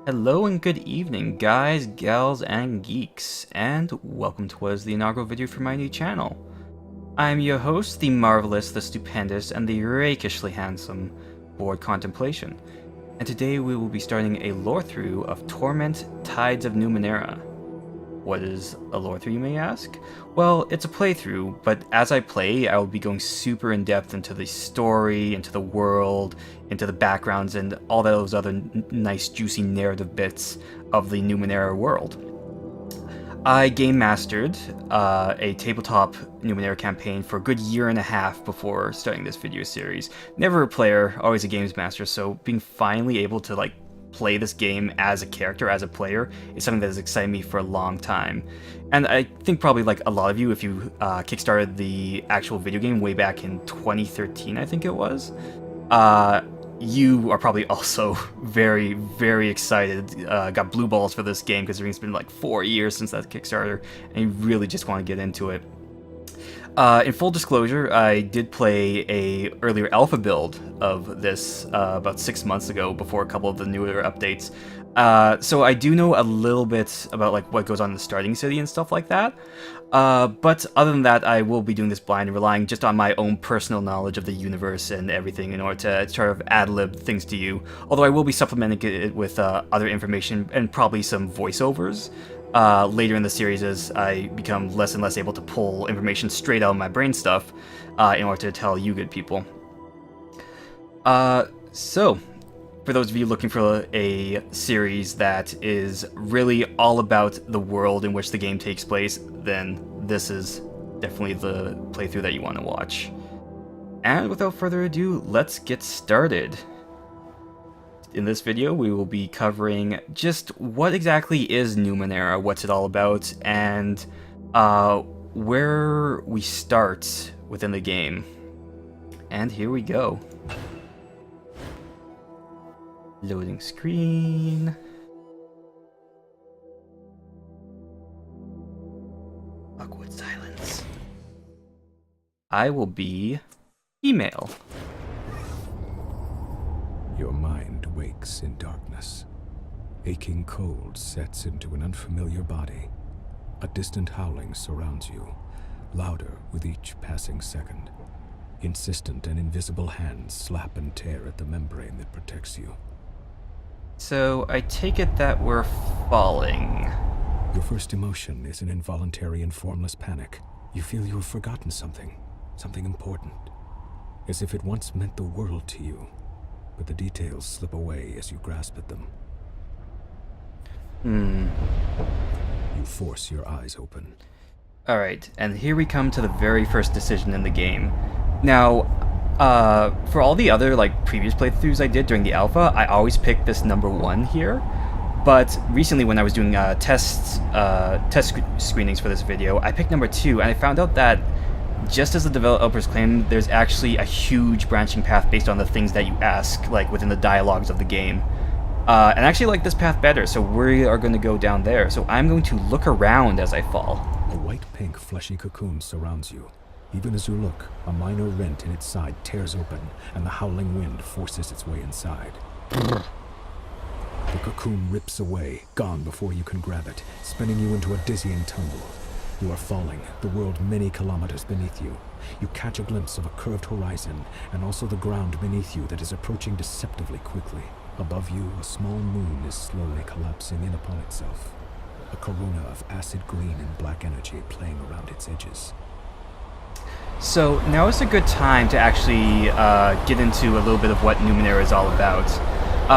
Hello and good evening, guys, gals, and geeks, and welcome towards the inaugural video for my new channel. I'm your host, the marvelous, the stupendous, and the rakishly handsome Board Contemplation, and today we will be starting a lore-through of Torment, Tides of Numenera. What is a lore-through, you may ask? Well, it's a playthrough, but as I play, I will be going super in-depth into the story, into the world, into the backgrounds, and all those other nice, juicy narrative bits of the Numenera world. I game mastered a tabletop Numenera campaign for a good year and a half before starting this video series. Never a player, always a games master, so being finally able to play this game as a character, as a player, is something that has excited me for a long time. And I think probably like a lot of you, if you kickstarted the actual video game way back in 2013, I think it was, you are probably also very, very excited, got blue balls for this game, because it's been like 4 years since that Kickstarter, and you really just want to get into it. In full disclosure, I did play a earlier alpha build of this about 6 months ago, before a couple of the newer updates. So I do know a little bit about what goes on in the starting city and stuff like that. But other than that, I will be doing this blind and relying just on my own personal knowledge of the universe and everything in order to sort of ad-lib things to you. Although I will be supplementing it with other information and probably some voiceovers. Later in the series, as I become less and less able to pull information straight out of my brain stuff in order to tell you good people. So, for those of you looking for a series that is really all about the world in which the game takes place, then this is definitely the playthrough that you want to watch. And without further ado, let's get started. In this video, we will be covering just what exactly is Numenera, what's it all about, and where we start within the game. And here we go. Loading screen. Awkward silence. I will be female. Your mind wakes in darkness. Aching cold sets into an unfamiliar body. A distant howling surrounds you, louder with each passing second. Insistent and invisible hands slap and tear at the membrane that protects you. So I take it that we're falling. Your first emotion is an involuntary and formless panic. You feel you have forgotten something important, as if it once meant the world to you. But the details slip away as you grasp at them. You force your eyes open. Alright, and here we come to the very first decision in the game. Now, for all the other previous playthroughs I did during the alpha, I always picked this number 1 here. But recently, when I was doing test screenings for this video, I picked number 2, and I found out that just as the developers claim, there's actually a huge branching path based on the things that you ask, within the dialogues of the game. And I actually like this path better, so we are going to go down there. So I'm going to look around as I fall. A white-pink fleshy cocoon surrounds you. Even as you look, a minor rent in its side tears open, and the howling wind forces its way inside. The cocoon rips away, gone before you can grab it, spinning you into a dizzying tumble. You are falling, the world many kilometers beneath you. You catch a glimpse of a curved horizon, and also the ground beneath you that is approaching deceptively quickly. Above you, a small moon is slowly collapsing in upon itself. A corona of acid green and black energy playing around its edges. So now is a good time to actually get into a little bit of what Numenera is all about.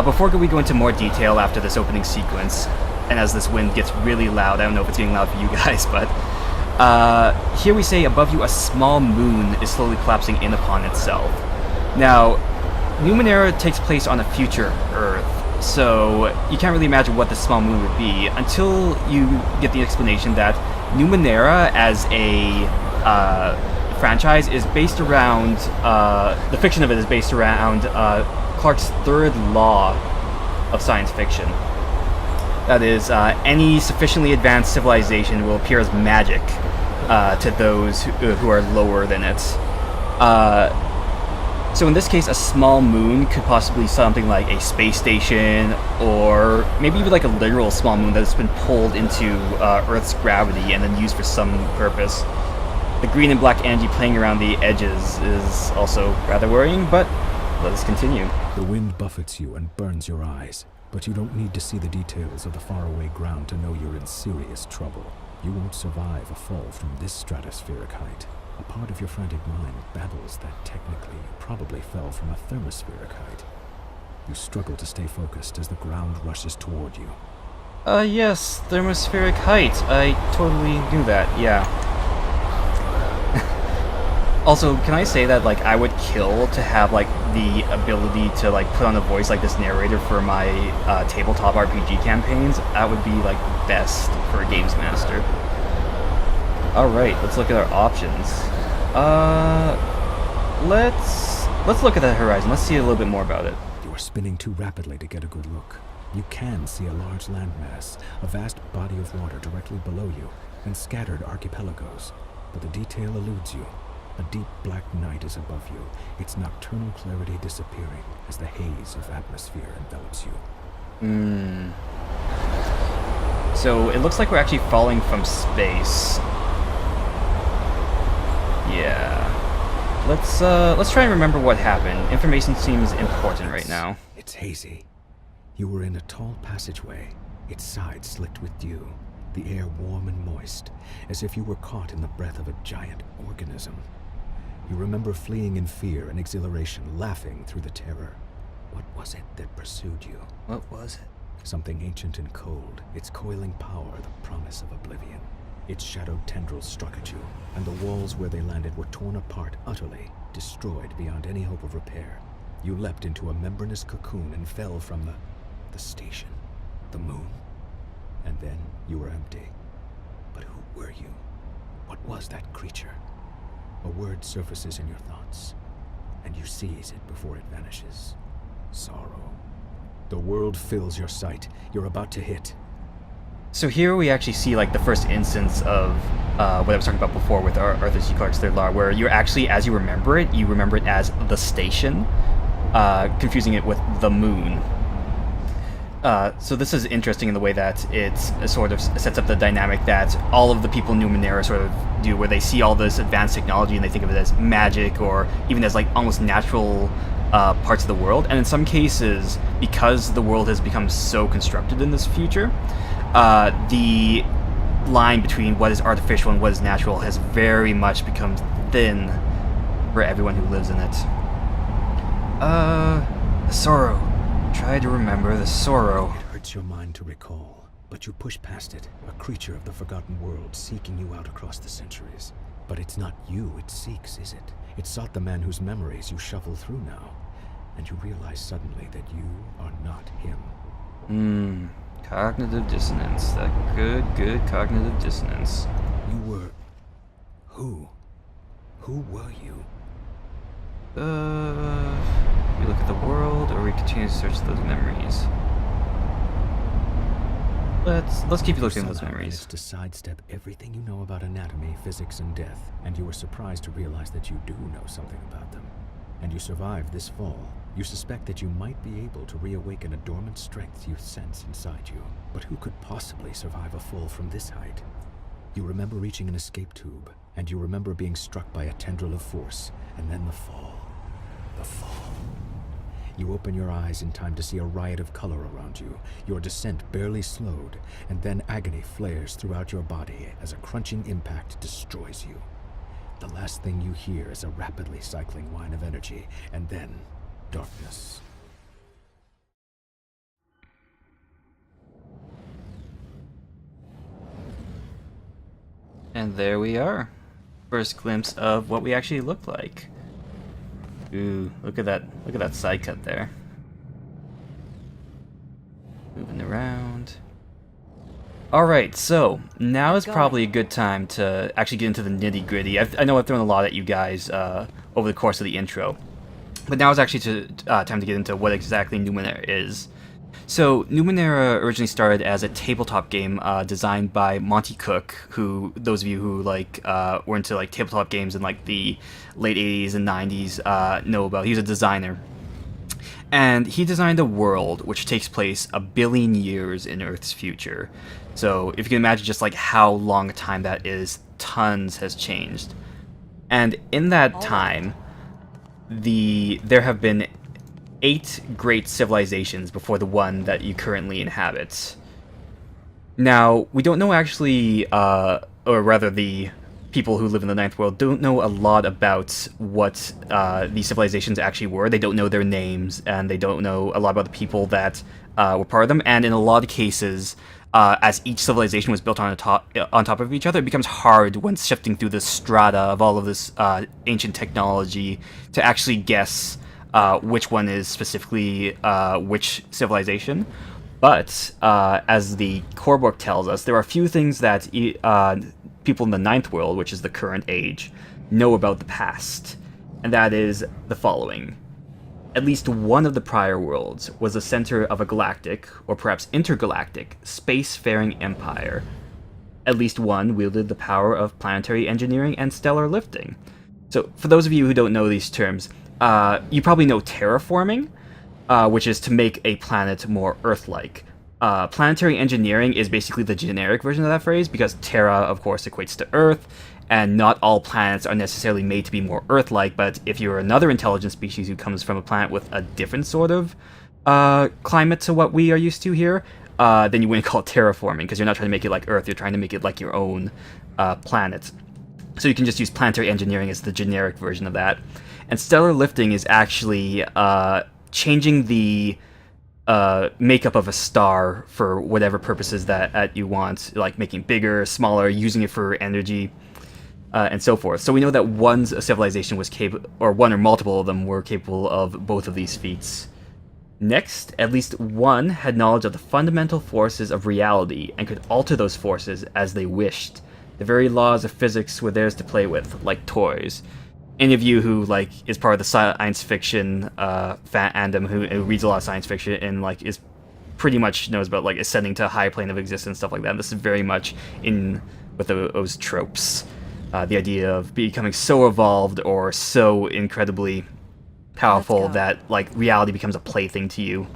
Before we go into more detail after this opening sequence, and as this wind gets really loud, I don't know if it's getting loud for you guys, but here we say above you a small moon is slowly collapsing in upon itself. Now, Numenera takes place on a future Earth, so you can't really imagine what the small moon would be until you get the explanation that Numenera as a franchise is based around, the fiction of it is based around Clarke's third law of science fiction. That is, any sufficiently advanced civilization will appear as magic to those who are lower than it. So in this case, a small moon could possibly be something like a space station, or maybe even like a literal small moon that's been pulled into Earth's gravity and then used for some purpose. The green and black energy playing around the edges is also rather worrying, but let us continue. The wind buffets you and burns your eyes, but you don't need to see the details of the faraway ground to know you're in serious trouble. You won't survive a fall from this stratospheric height. A part of your frantic mind babbles that technically you probably fell from a thermospheric height. You struggle to stay focused as the ground rushes toward you. Yes, thermospheric height. I totally knew that, yeah. Also, can I say that, like, I would kill to have, like, the ability to, like, put on a voice like this narrator for my tabletop RPG campaigns? That would be, like, best for a games master. Alright, let's look at our options. Let's look at the horizon. Let's see a little bit more about it. You are spinning too rapidly to get a good look. You can see a large landmass, a vast body of water directly below you, and scattered archipelagos, but the detail eludes you. A deep black night is above you, its nocturnal clarity disappearing as the haze of atmosphere envelops you. So it looks like we're actually falling from space. Yeah. Let's try and remember what happened. Information seems important right now. It's hazy. You were in a tall passageway, its sides slicked with dew, the air warm and moist, as if you were caught in the breath of a giant organism. You remember fleeing in fear and exhilaration, laughing through the terror. What was it that pursued you? What was it? Something ancient and cold, its coiling power the promise of oblivion. Its shadowed tendrils struck at you, and the walls where they landed were torn apart utterly, destroyed beyond any hope of repair. You leapt into a membranous cocoon and fell from the station, the moon. And then you were empty. But who were you? What was that creature? A word surfaces in your thoughts, and you seize it before it vanishes. Sorrow. The world fills your sight. You're about to hit. So here we actually see like the first instance of what I was talking about before with Arthur C. Clarke's Third Law, where you're actually, as you remember it as the station, confusing it with the moon. So this is interesting in the way that it sort of sets up the dynamic that all of the people in Numenera sort of do, where they see all this advanced technology and they think of it as magic or even as like almost natural parts of the world. And in some cases, because the world has become so constructed in this future, the line between what is artificial and what is natural has very much become thin for everyone who lives in it. The sorrow. Try to remember the sorrow. It hurts your mind to recall, but you push past it, a creature of the forgotten world seeking you out across the centuries. But it's not you it seeks, is it? It sought the man whose memories you shuffle through now, and you realize suddenly that you are not him. Cognitive dissonance. That good cognitive dissonance. You were... who? Who were you? We look at the world, or we continue to search those memories. Let's keep looking at those memories. Managed to sidestep everything you know about anatomy, physics, and death, and you were surprised to realize that you do know something about them. And you survived this fall. You suspect that you might be able to reawaken a dormant strength you sense inside you. But who could possibly survive a fall from this height? You remember reaching an escape tube, and you remember being struck by a tendril of force, and then the fall. The fall. You open your eyes in time to see a riot of color around you, your descent barely slowed, and then agony flares throughout your body as a crunching impact destroys you. The last thing you hear is a rapidly cycling whine of energy, and then darkness. And there we are. First glimpse of what we actually look like. Ooh, look at that side cut there. Moving around. Alright, so now is probably a good time to actually get into the nitty-gritty. I know I've thrown a lot at you guys over the course of the intro, but now is actually time to get into what exactly Numenera is. So, Numenera originally started as a tabletop game designed by Monty Cook, who those of you who were into tabletop games in the late 80s and 90s know about. He's a designer. And he designed a world which takes place 1 billion years in Earth's future. So, if you can imagine just how long a time that is, tons has changed. And in that time, there have been 8 great civilizations before the one that you currently inhabit. Now, we don't know actually, or rather the people who live in the Ninth World don't know a lot about what these civilizations actually were. They don't know their names, and they don't know a lot about the people that were part of them, and in a lot of cases, as each civilization was built on top of each other, it becomes hard when shifting through the strata of all of this ancient technology to actually guess which one is specifically which civilization. But as the core book tells us, there are a few things that people in the Ninth World, which is the current age, know about the past. And that is the following. At least one of the prior worlds was the center of a galactic, or perhaps intergalactic, spacefaring empire. At least one wielded the power of planetary engineering and stellar lifting. So, for those of you who don't know these terms, you probably know terraforming, which is to make a planet more Earth-like. Planetary engineering is basically the generic version of that phrase, because terra, of course, equates to Earth, and not all planets are necessarily made to be more Earth-like, but if you're another intelligent species who comes from a planet with a different sort of climate to what we are used to here, then you wouldn't call it terraforming, because you're not trying to make it like Earth, you're trying to make it like your own planet. So you can just use planetary engineering as the generic version of that. And stellar lifting is actually changing the makeup of a star for whatever purposes that you want, like making it bigger, smaller, using it for energy, and so forth. So we know that one civilization was capable, or one or multiple of them were capable of both of these feats. Next, at least one had knowledge of the fundamental forces of reality and could alter those forces as they wished. The very laws of physics were theirs to play with, like toys. Any of you who is part of the science fiction fandom, who reads a lot of science fiction and is pretty much knows about ascending to a higher plane of existence, stuff like that. And this is very much in with those tropes. The idea of becoming so evolved or so incredibly powerful that reality becomes a plaything to you.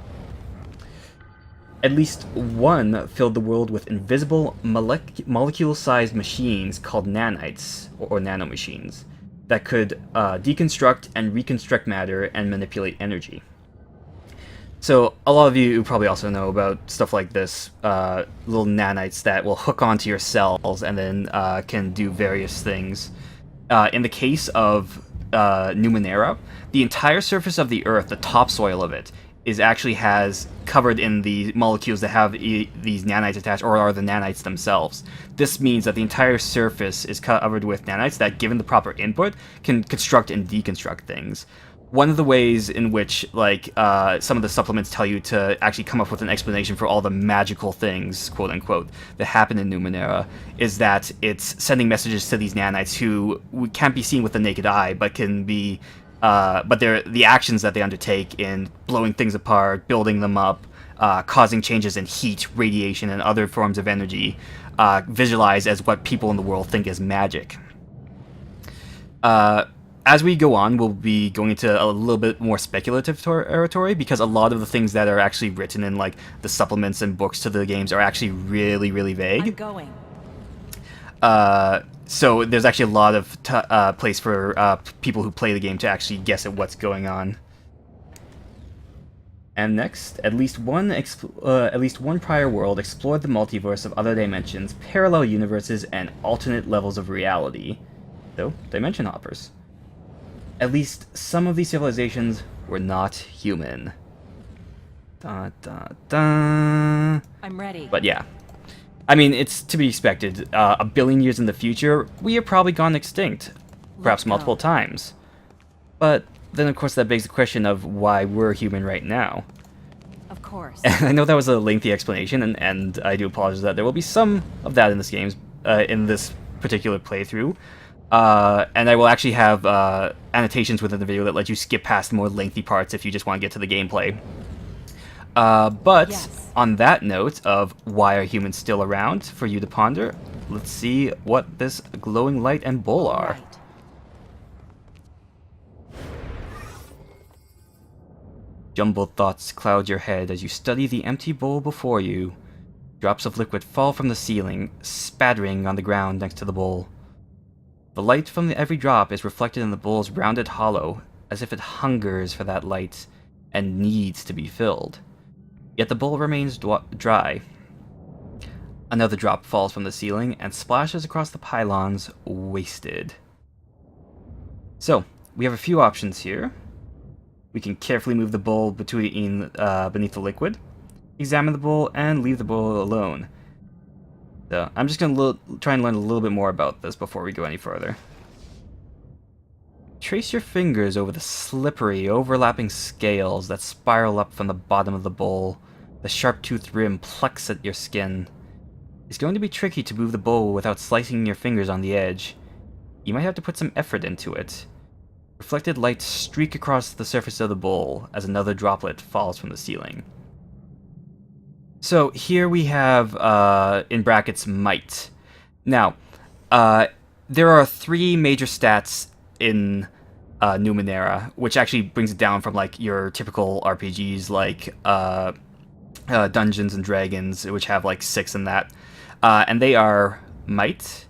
At least one filled the world with invisible molecule-sized machines called nanites, or nanomachines, that could deconstruct and reconstruct matter and manipulate energy. So a lot of you probably also know about stuff like this, little nanites that will hook onto your cells and then can do various things. In the case of Numenera, the entire surface of the Earth, the topsoil of it, has covered in the molecules that have these nanites attached, or are the nanites themselves. This means that the entire surface is covered with nanites that, given the proper input, can construct and deconstruct things. One of the ways in which, some of the supplements tell you to actually come up with an explanation for all the magical things, quote-unquote, that happen in Numenera, is that it's sending messages to these nanites who can't be seen with the naked eye, but can be but they're the actions that they undertake in blowing things apart, building them up, causing changes in heat, radiation, and other forms of energy, visualized as what people in the world think is magic. As we go on, we'll be going into a little bit more speculative territory, because a lot of the things that are actually written in the supplements and books to the games are actually really, really vague. I'm going. So there's actually a lot of place for people who play the game to actually guess at what's going on. And next, at least one prior world explored the multiverse of other dimensions, parallel universes, and alternate levels of reality. So, dimension hoppers. At least some of these civilizations were not human. Da da da. I'm ready. But yeah. I mean, it's to be expected. 1 billion years in the future, we have probably gone extinct. Perhaps multiple times. But then, of course, that begs the question of why we're human right now. Of course. And I know that was a lengthy explanation, and I do apologize that there will be some of that in this game, in this particular playthrough. And I will actually have annotations within the video that let you skip past more lengthy parts if you just want to get to the gameplay. But Yes. on that note of why are humans still around for you to ponder, let's see what this glowing light and bowl are. Right. Jumbled thoughts cloud your head as you study the empty bowl before you. Drops of liquid fall from the ceiling, spattering on the ground next to the bowl. The light from every drop is reflected in the bowl's rounded hollow, as if it hungers for that light and needs to be filled. Yet the bowl remains dry. Another drop falls from the ceiling and splashes across the pylons, wasted. So, we have a few options here. We can carefully move the bowl beneath the liquid, examine the bowl, and leave the bowl alone. So, I'm just going to try and learn a little bit more about this before we go any further. Trace your fingers over the slippery, overlapping scales that spiral up from the bottom of the bowl. The sharp-toothed rim plucks at your skin. It's going to be tricky to move the bowl without slicing your fingers on the edge. You might have to put some effort into it. Reflected light streak across the surface of the bowl as another droplet falls from the ceiling. So here we have, in brackets, might. Now, there are 3 major stats in Numenera, which actually brings it down from like your typical RPGs like Dungeons and Dragons, which have like 6 in that. And they are might,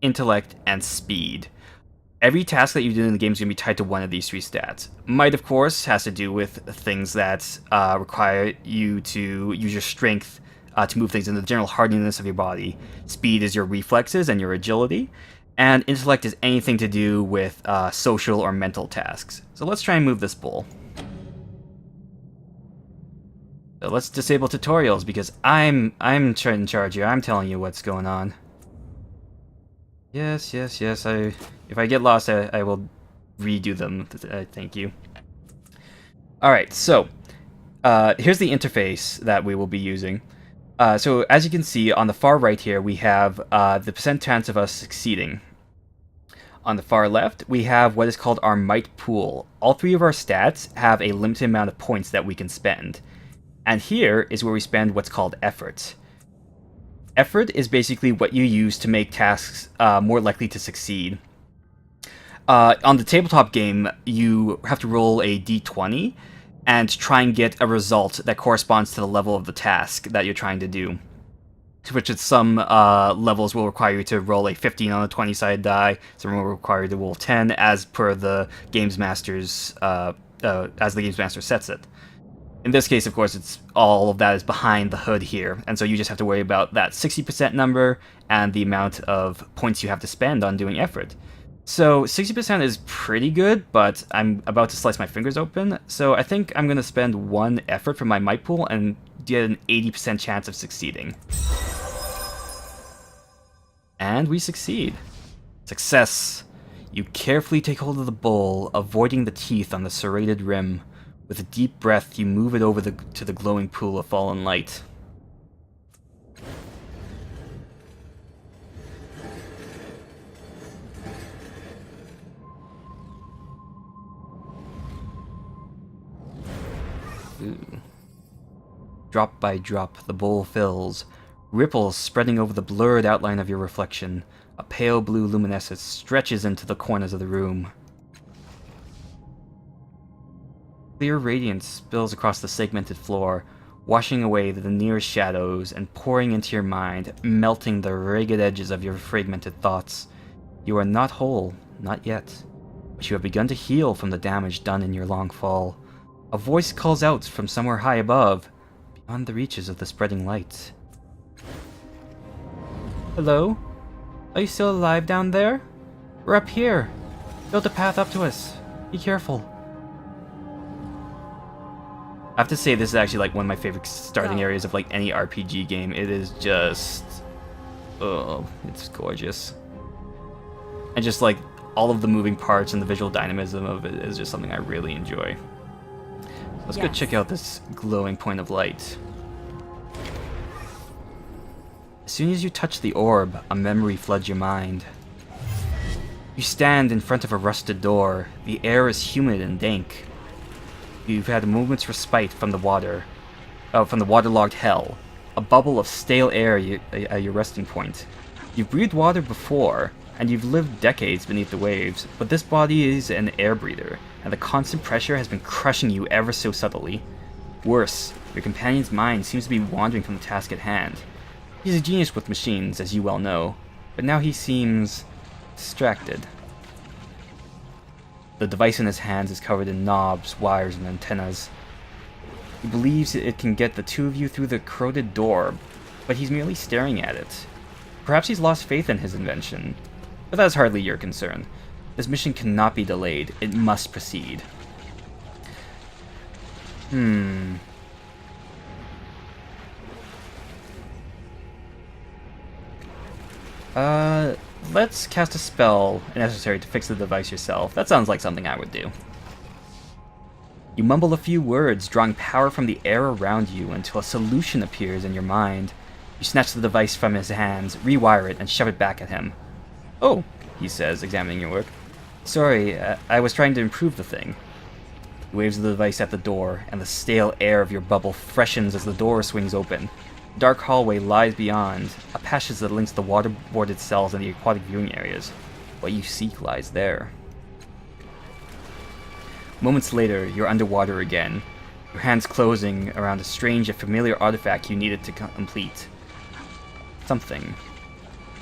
intellect, and speed. Every task that you do in the game is going to be tied to one of these 3 stats. Might, of course, has to do with things that require you to use your strength to move things in the general hardiness of your body. Speed is your reflexes and your agility. And intellect is anything to do with social or mental tasks. So let's try and move this bowl. So let's disable tutorials because I'm in charge here. I'm telling you what's going on. Yes. If I get lost, I will redo them. Thank you. Alright, so here's the interface that we will be using. So as you can see, on the far right here, we have the percent chance of us succeeding. On the far left, we have what is called our might pool. All 3 of our stats have a limited amount of points that we can spend. And here is where we spend what's called effort. Effort is basically what you use to make tasks more likely to succeed. On the tabletop game, you have to roll a d20 and try and get a result that corresponds to the level of the task that you're trying to do. Which at some levels will require you to roll a 15 on a 20-sided die, some will require you to roll 10 as per the Games Master's as the Games Master sets it. In this case, of course, it's all of that is behind the hood here, and so you just have to worry about that 60% number and the amount of points you have to spend on doing effort. So 60% is pretty good, but I'm about to slice my fingers open, so I think I'm going to spend 1 effort for my might pool and get an 80% chance of succeeding. And we succeed. Success! You carefully take hold of the bowl, avoiding the teeth on the serrated rim. With a deep breath, you move it over to the glowing pool of fallen light. Ooh. Drop by drop, the bowl fills, ripples spreading over the blurred outline of your reflection. A pale blue luminescence stretches into the corners of the room. Clear radiance spills across the segmented floor, washing away the nearest shadows and pouring into your mind, melting the ragged edges of your fragmented thoughts. You are not whole, not yet, but you have begun to heal from the damage done in your long fall. A voice calls out from somewhere high above, beyond the reaches of the spreading light. Hello? Are you still alive down there? We're up here. Build a path up to us. Be careful. I have to say, this is actually like one of my favorite starting areas of like any RPG game. It is just, oh, it's gorgeous. And just like all of the moving parts and the visual dynamism of it is just something I really enjoy. Let's go check out this glowing point of light. As soon as you touch the orb, a memory floods your mind. You stand in front of a rusted door. The air is humid and dank. You've had a moment's respite from the water, from the waterlogged hell, a bubble of stale air at your resting point. You've breathed water before, and you've lived decades beneath the waves, but this body is an air breather, and the constant pressure has been crushing you ever so subtly. Worse, your companion's mind seems to be wandering from the task at hand. He's a genius with machines, as you well know, but now he seems distracted. The device in his hands is covered in knobs, wires, and antennas. He believes it can get the two of you through the corroded door, but he's merely staring at it. Perhaps he's lost faith in his invention, but that's hardly your concern. This mission cannot be delayed. It must proceed. Let's cast a spell necessary to fix the device yourself. That sounds like something I would do. You mumble a few words, drawing power from the air around you until a solution appears in your mind. You snatch the device from his hands, rewire it, and shove it back at him. "Oh," he says, examining your work. "Sorry, I was trying to improve the thing." He waves the device at the door, and the stale air of your bubble freshens as the door swings open. A dark hallway lies beyond, a passage that links the waterboarded cells and the aquatic viewing areas. What you seek lies there. Moments later, you're underwater again, your hands closing around a strange yet familiar artifact you needed to complete. Something.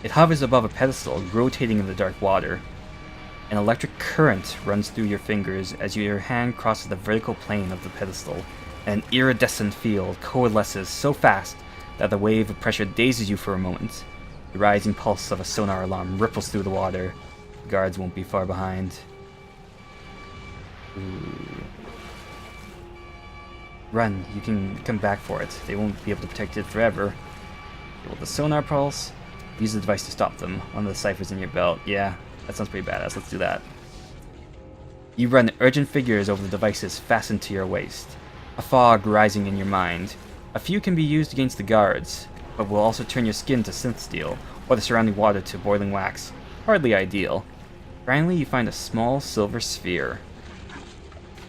It hovers above a pedestal, rotating in the dark water. An electric current runs through your fingers as your hand crosses the vertical plane of the pedestal, and an iridescent field coalesces so fast that the wave of pressure dazes you for a moment. The rising pulse of a sonar alarm ripples through the water. The guards won't be far behind. Ooh. Run, you can come back for it. They won't be able to protect it forever. Roll the sonar pulse. Use the device to stop them. One of the ciphers in your belt. Yeah, that sounds pretty badass. Let's do that. You run urgent figures over the devices fastened to your waist. A fog rising in your mind. A few can be used against the guards, but will also turn your skin to synth steel, or the surrounding water to boiling wax. Hardly ideal. Finally, you find a small silver sphere.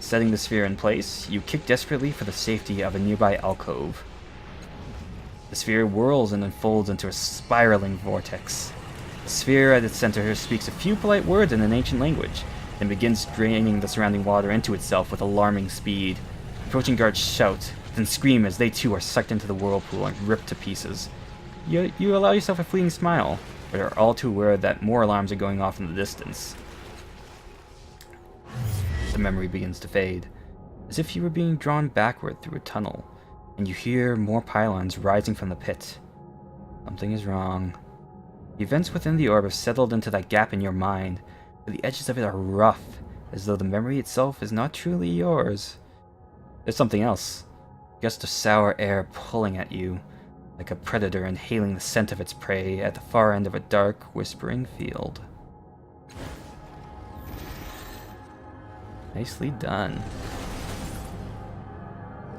Setting the sphere in place, you kick desperately for the safety of a nearby alcove. The sphere whirls and unfolds into a spiraling vortex. The sphere at its center speaks a few polite words in an ancient language, then begins draining the surrounding water into itself with alarming speed. Approaching guards shout, then scream as they too are sucked into the whirlpool and ripped to pieces. You allow yourself a fleeting smile, but are all too aware that more alarms are going off in the distance. The memory begins to fade, as if you were being drawn backward through a tunnel, and you hear more pylons rising from the pit. Something is wrong. The events within the orb have settled into that gap in your mind, but the edges of it are rough, as though the memory itself is not truly yours. There's something else. A gust of sour air pulling at you, like a predator inhaling the scent of its prey at the far end of a dark, whispering field. Nicely done.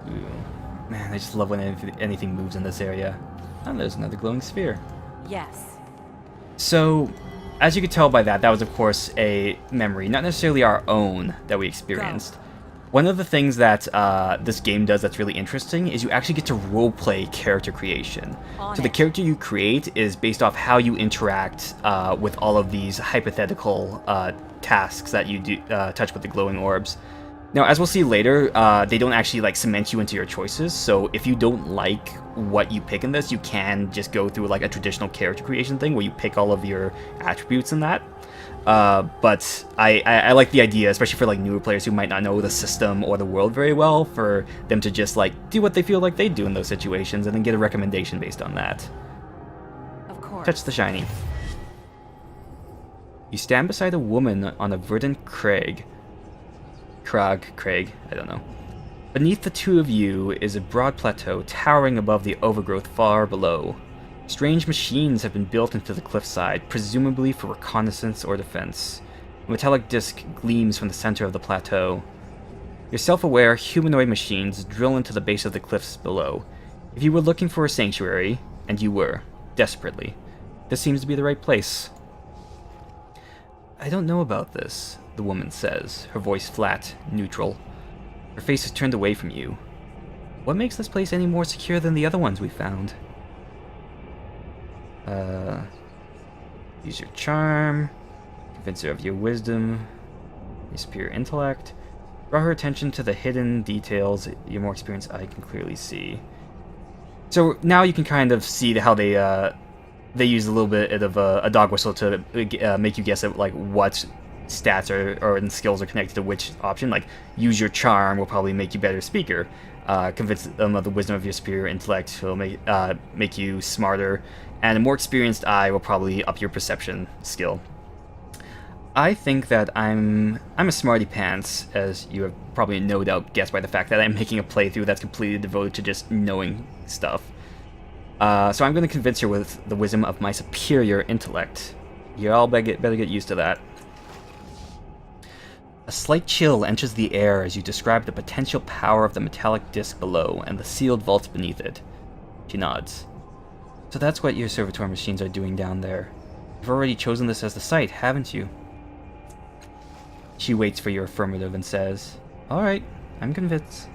Ooh. Man, I just love when anything moves in this area. And there's another glowing sphere. Yes. So, as you could tell by that, that was of course a memory, not necessarily our own, that we experienced. Go. One of the things that this game does that's really interesting is you actually get to roleplay character creation. So the character you create is based off how you interact with all of these hypothetical tasks that you do touch with the glowing orbs. Now, as we'll see later, they don't actually like cement you into your choices. So if you don't like what you pick in this, you can just go through like a traditional character creation thing where you pick all of your attributes in that. But I like the idea, especially for like newer players who might not know the system or the world very well, for them to just like do what they feel like they do in those situations and then get a recommendation based on that. Of course. Touch the shiny. You stand beside a woman on a verdant crag, I don't know. Beneath the two of you is a broad plateau towering above the overgrowth far below. Strange machines have been built into the cliffside, presumably for reconnaissance or defense. A metallic disc gleams from the center of the plateau. Your self-aware humanoid machines drill into the base of the cliffs below. If you were looking for a sanctuary, and you were, desperately, this seems to be the right place. I don't know about this, the woman says, her voice flat, neutral. Her face is turned away from you. What makes this place any more secure than the other ones we found? Use your charm, convince her of your wisdom, your superior intellect, draw her attention to the hidden details your more experienced eye can clearly see. So now you can kind of see how they use a little bit of a dog whistle to make you guess at like what stats and skills are connected to which option. Like, use your charm will probably make you better speaker. Convince them of the wisdom of your superior intellect will make you smarter, and a more experienced eye will probably up your perception skill. I think that I'm a smarty-pants, as you have probably no doubt guessed by the fact that I'm making a playthrough that's completely devoted to just knowing stuff. So I'm going to convince her with the wisdom of my superior intellect. You all better get used to that. A slight chill enters the air as you describe the potential power of the metallic disc below and the sealed vaults beneath it. She nods. So that's what your servitor machines are doing down there. You've already chosen this as the site, haven't you? She waits for your affirmative and says, "Alright, I'm convinced."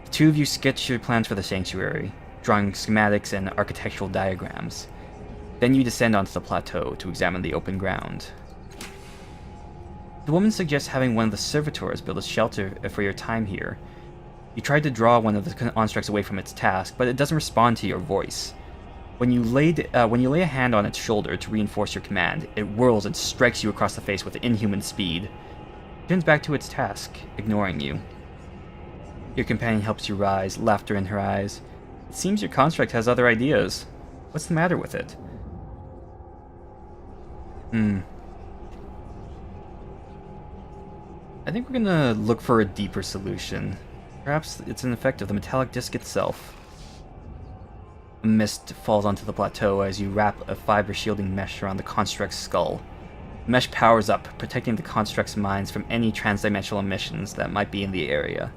The two of you sketch your plans for the sanctuary, drawing schematics and architectural diagrams. Then you descend onto the plateau to examine the open ground. The woman suggests having one of the servitors build a shelter for your time here. You try to draw one of the constructs away from its task, but it doesn't respond to your voice. When you lay a hand on its shoulder to reinforce your command, it whirls and strikes you across the face with inhuman speed. It turns back to its task, ignoring you. Your companion helps you rise, laughter in her eyes. It seems your construct has other ideas. What's the matter with it? I think we're gonna look for a deeper solution. Perhaps it's an effect of the metallic disc itself. A mist falls onto the plateau as you wrap a fiber shielding mesh around the construct's skull. The mesh powers up, protecting the construct's minds from any transdimensional emissions that might be in the area.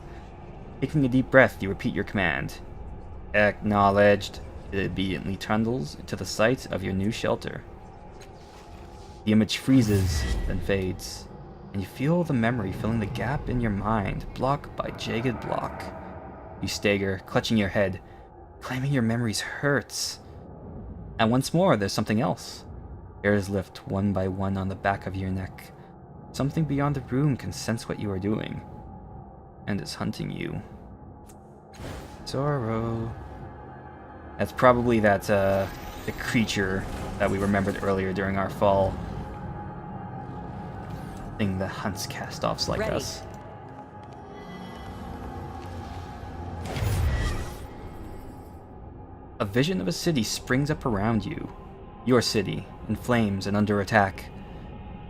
Taking a deep breath, you repeat your command. Acknowledged. It obediently trundles to the site of your new shelter. The image freezes, then fades, and you feel the memory filling the gap in your mind, block by jagged block. You stagger, clutching your head. Claiming your memories hurts. And once more, there's something else. Hairs lift one by one on the back of your neck. Something beyond the room can sense what you are doing, and is hunting you. Sorrow. That's probably the creature that we remembered earlier during our fall. Thing that hunts cast-offs like us. A vision of a city springs up around you. Your city, in flames and under attack.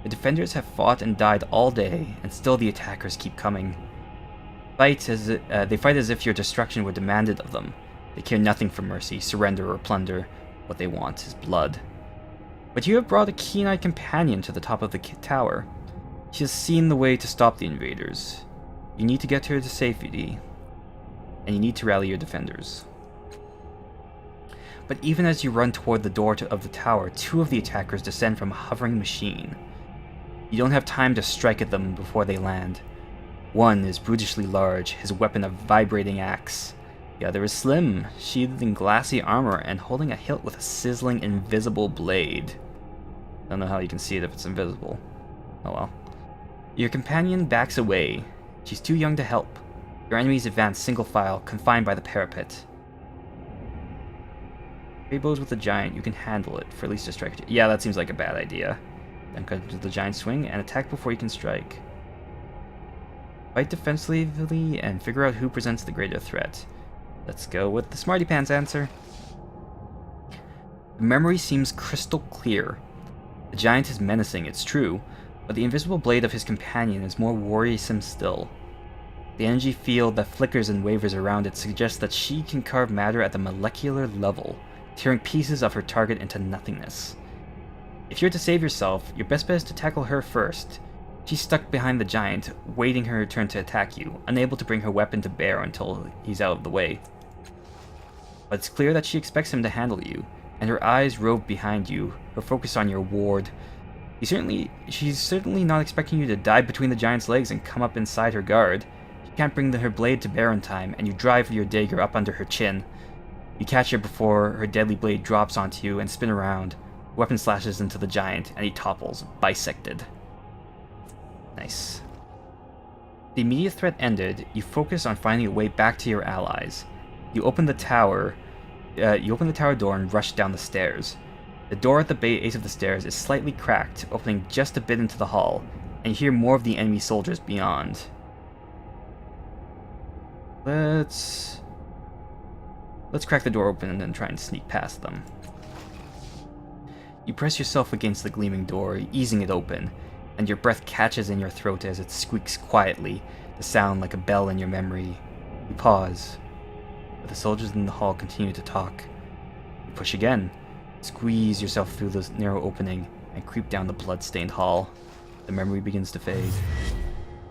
The defenders have fought and died all day, and still the attackers keep coming. They fight as if your destruction were demanded of them. They care nothing for mercy, surrender, or plunder. What they want is blood. But you have brought a keen-eyed companion to the top of the tower. She has seen the way to stop the invaders. You need to get her to safety, and you need to rally your defenders. But even as you run toward the door of the tower, two of the attackers descend from a hovering machine. You don't have time to strike at them before they land. One is brutishly large, his weapon a vibrating axe. The other is slim, sheathed in glassy armor and holding a hilt with a sizzling invisible blade. Don't know how you can see it if it's invisible. Oh well. Your companion backs away. She's too young to help. Your enemies advance single file, confined by the parapet. Three blows with the giant, you can handle it for at least a strike. Yeah, that seems like a bad idea. Then cut into the giant swing and attack before you can strike. Fight defensively and figure out who presents the greater threat. Let's go with the smarty-pants answer. The memory seems crystal clear. The giant is menacing, it's true, but the invisible blade of his companion is more worrisome still. The energy field that flickers and wavers around it suggests that she can carve matter at the molecular level, tearing pieces of her target into nothingness. If you're to save yourself, your best bet is to tackle her first. She's stuck behind the giant, waiting her turn to attack you, unable to bring her weapon to bear until he's out of the way. But it's clear that she expects him to handle you, and her eyes rove behind you, her focus on your ward. She's certainly not expecting you to dive between the giant's legs and come up inside her guard. She can't bring her blade to bear in time, and you drive your dagger up under her chin. You catch her before her deadly blade drops onto you and spin around. The weapon slashes into the giant, and he topples, bisected. Nice. The immediate threat ended, you focus on finding a way back to your allies. You open the tower door and rush down the stairs. The door at the base of the stairs is slightly cracked, opening just a bit into the hall, and you hear more of the enemy soldiers beyond. Let's crack the door open and then try and sneak past them. You press yourself against the gleaming door, easing it open, and your breath catches in your throat as it squeaks quietly, the sound like a bell in your memory. You pause, but the soldiers in the hall continue to talk. You push again, squeeze yourself through the narrow opening, and creep down the blood-stained hall. The memory begins to fade.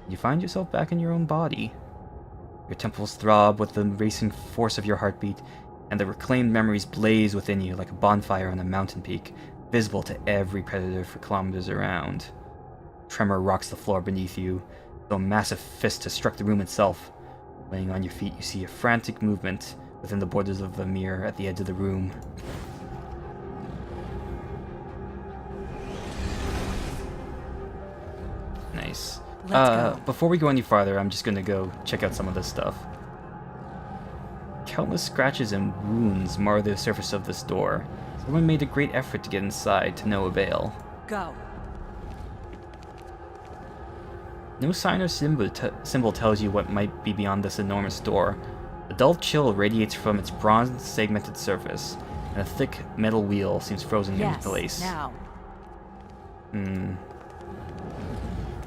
You find yourself back in your own body. Your temples throb with the racing force of your heartbeat, and the reclaimed memories blaze within you like a bonfire on a mountain peak, visible to every predator for kilometers around. Tremor rocks the floor beneath you, though a massive fist has struck the room itself. Laying on your feet, you see a frantic movement within the borders of the mirror at the edge of the room. Nice. Let's go. Before we go any farther, I'm just gonna go check out some of this stuff. Countless scratches and wounds mar the surface of this door. Someone made a great effort to get inside, to no avail. Go. No sign or symbol tells you what might be beyond this enormous door. A dull chill radiates from its bronze segmented surface, and a thick metal wheel seems frozen into place. Now. The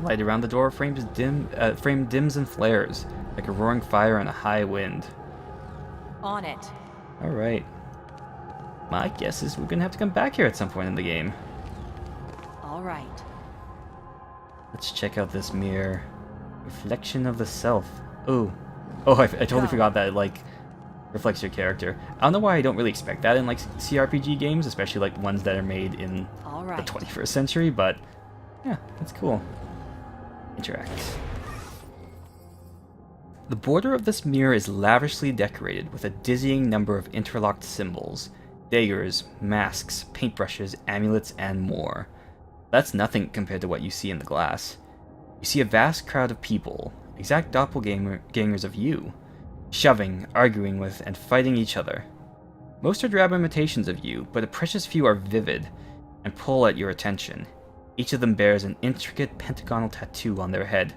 light around the door frame dims and flares, like a roaring fire on a high wind. On it. Alright. My guess is we're gonna have to come back here at some point in the game. All right. Let's check out this mirror. Reflection of the self. Oh, I totally forgot that it, like, reflects your character. I don't know why I don't really expect that in, like, CRPG games, especially, like, ones that are made in All the right. 21st century, but, yeah, that's cool. Interact. The border of this mirror is lavishly decorated with a dizzying number of interlocked symbols. Daggers, masks, paintbrushes, amulets, and more. That's nothing compared to what you see in the glass. You see a vast crowd of people, exact doppelgangers of you, shoving, arguing with, and fighting each other. Most are drab imitations of you, but a precious few are vivid and pull at your attention. Each of them bears an intricate pentagonal tattoo on their head.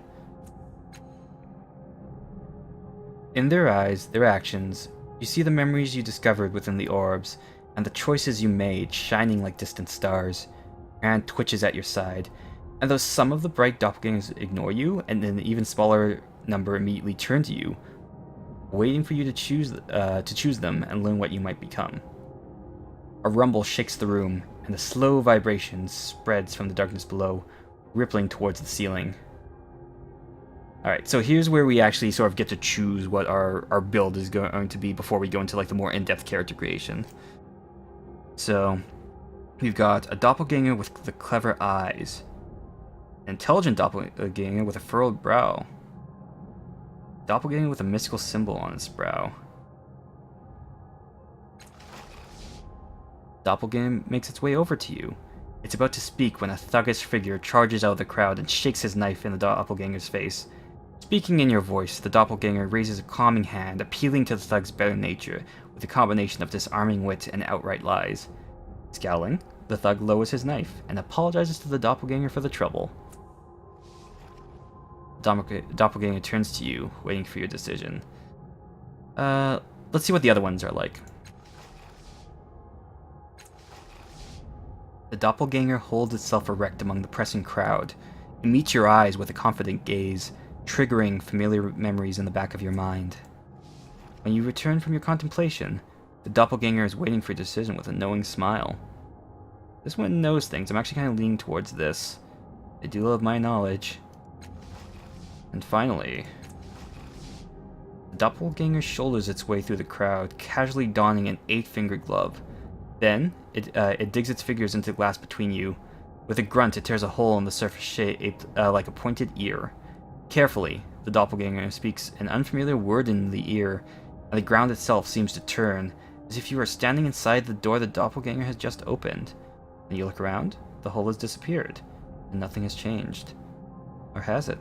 In their eyes, their actions, you see the memories you discovered within the orbs, and the choices you made shining like distant stars. Your hand twitches at your side, and though some of the bright doppelgangers ignore you, and an even smaller number immediately turn to you, waiting for you to choose them and learn what you might become. A rumble shakes the room, and a slow vibration spreads from the darkness below, rippling towards the ceiling. Alright, so here's where we actually sort of get to choose what our build is going to be before we go into like the more in-depth character creation. So, we've got a doppelganger with the clever eyes, an intelligent doppelganger with a furrowed brow, doppelganger with a mystical symbol on its brow. Doppelganger makes its way over to you. It's about to speak when a thuggish figure charges out of the crowd and shakes his knife in the doppelganger's face. Speaking in your voice, the doppelganger raises a calming hand, appealing to the thug's better nature, with a combination of disarming wit and outright lies. Scowling, the thug lowers his knife and apologizes to the doppelganger for the trouble. Doppelganger turns to you, waiting for your decision. Let's see what the other ones are like. The doppelganger holds itself erect among the pressing crowd. It meets your eyes with a confident gaze, triggering familiar memories in the back of your mind. When you return from your contemplation, the doppelganger is waiting for your decision with a knowing smile. This one knows things. I'm actually kind of leaning towards this. I do love my knowledge. And finally, the doppelganger shoulders its way through the crowd, casually donning an 8-fingered glove. Then, it digs its fingers into the glass between you. With a grunt, it tears a hole in the surface shaped like a pointed ear. Carefully, the doppelganger speaks an unfamiliar word in the ear, and the ground itself seems to turn, as if you are standing inside the door the doppelganger has just opened. When you look around, the hole has disappeared, and nothing has changed. Or has it?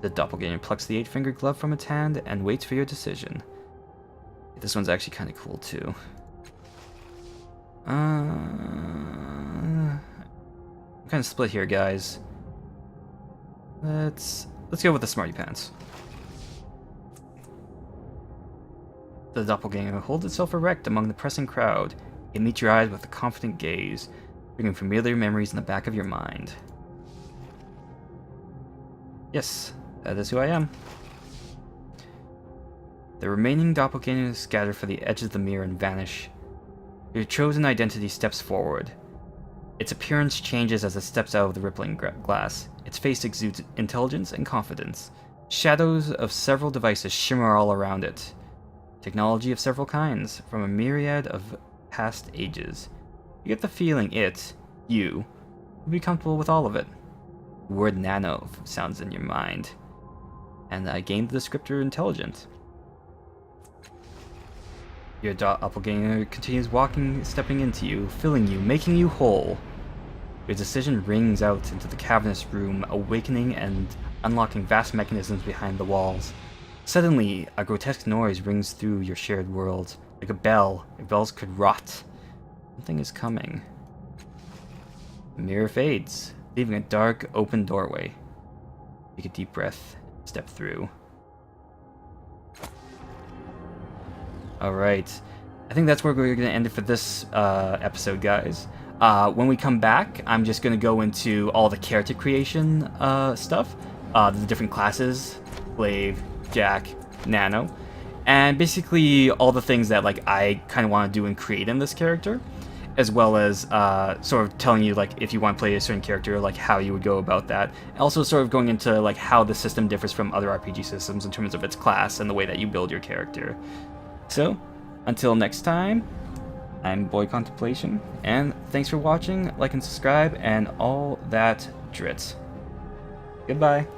The doppelganger plucks the 8-fingered glove from its hand and waits for your decision. This one's actually kind of cool too. I'm kind of split here, guys. Let's go with the smarty-pants. The doppelganger holds itself erect among the pressing crowd. It meets your eyes with a confident gaze, bringing familiar memories in the back of your mind. Yes, that is who I am. The remaining doppelgangers scatter for the edges of the mirror and vanish. Your chosen identity steps forward. Its appearance changes as it steps out of the rippling glass. Its face exudes intelligence and confidence. Shadows of several devices shimmer all around it. Technology of several kinds, from a myriad of past ages. You get the feeling you, will be comfortable with all of it. The word nano sounds in your mind. And I gained the descriptor intelligent. Your doppelganger continues walking, stepping into you, filling you, making you whole. Your decision rings out into the cavernous room, awakening and unlocking vast mechanisms behind the walls. Suddenly, a grotesque noise rings through your shared world, like a bell. Your bells could rot. Something is coming. The mirror fades, leaving a dark, open doorway. Take a deep breath, step through. Alright, I think that's where we're going to end it for this episode, guys. When we come back, I'm just going to go into all the character creation stuff. The different classes, Glaive, Jack, Nano, and basically all the things that like I kind of want to do and create in this character, as well as sort of telling you like if you want to play a certain character, like how you would go about that. Also sort of going into like how the system differs from other RPG systems in terms of its class and the way that you build your character. So, until next time, I'm Boy Contemplation, and thanks for watching, like and subscribe, and all that drit. Goodbye.